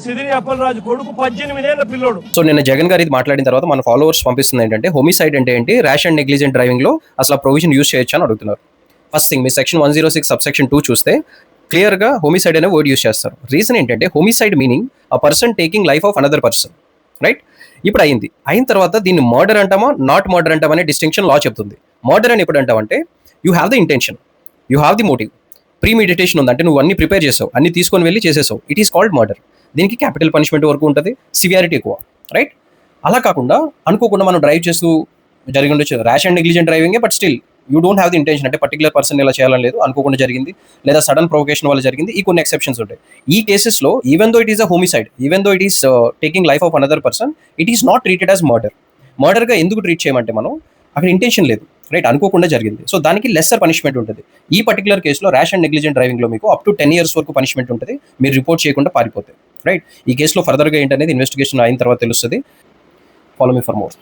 సిదిరి అప్పలరాజు కొడుకు 18 ఏళ్ల పిల్లోడు. సో నిన్న జగన్ గారు ఇది మాట్లాడిన తర్వాత మన ఫాలోవర్స్ పంపిస్తుంది ఏంటంటే హోమిసైడ్ అంటే ఏంటి, ర్యాష్ అండ్ నెగ్లిజెంట్ డ్రైవింగ్ లో అసలు ఆ ప్రొవిజన్ యూస్ చేయొచ్చు అని అడుగుతున్నారు. ఫస్ట్ థింగ్, మీ సెక్షన్ 106 సబ్ సెక్షన్ 2 చూస్తే క్లియర్ గా హోమిసైడ్ అనే వర్డ్ యూస్ చేస్తారు. రీజన్ ఏంటంటే homicide meaning a person taking life of another person, right? ఇప్పుడు అయిన తర్వాత దీన్ని మర్డర్ అంటామా నాట్ మర్డర్ అంటామా అనే డిస్టింక్షన్ లా చెప్తుంది. మర్డర్ అని ఎప్పుడు అంటామంటే you have the intention, you have the motive, premeditation ఉంది, అంటే నువ్వు అన్ని ప్రిపేర్ చేసావు, అన్ని తీసుకొని వెళ్ళి చేసేసావు, ఇట్ ఈస్ కాల్డ్ మర్డర్. దీనికి క్యాపిటల్ పనిష్మెంట్ వరకు ఉంటుంది, సివియారిటీ ఎక్కువ, రైట్? అలా కాకుండా అనుకోకుండా మనం డ్రైవ్ చేస్తూ జరిగి ఉండొచ్చు, ర్యాష్ అండ్ నెగ్లిజెంట్ డ్రైవింగే, but still you don't have the intention, అంటే పర్టికులర్ పర్సన్ ఇలా చేయాలని లేదు, అనుకోకుండా జరిగింది, లేదా సడన్ ప్రొవకేషన్ వల్ల జరిగింది, ఈ కొన్ని ఎక్సెప్షన్స్ ఉంటాయి. ఈ కేసెస్లో even though it is a homicide, even though it is taking life of another person, it is not treated as murder. మర్డర్గా ఎందుకు ట్రీట్ చేయమంటే మనం అక్కడ ఇంటెన్షన్ లేదు, రైట్? అనుకోకుండా జరిగింది, సో దానికి లెస్సర్ పనిష్మెంట్ ఉంటుంది. ఈ పర్టికులర్ కేసులో ర్యాష్ అండ్ నెగ్లిజెంట్ డ్రైవింగ్లో మీకు అప్ టు 10 years వరకు పనిష్మెంట్ ఉంటుంది, మీరు రిపోర్ట్ చేయకుండా పారిపోతే, రైట్? ఈ కేసులో ఫర్దర్గా ఏంటనేది ఇన్వెస్టిగేషన్ అయిన తర్వాత తెలుస్తుంది. Follow me for more.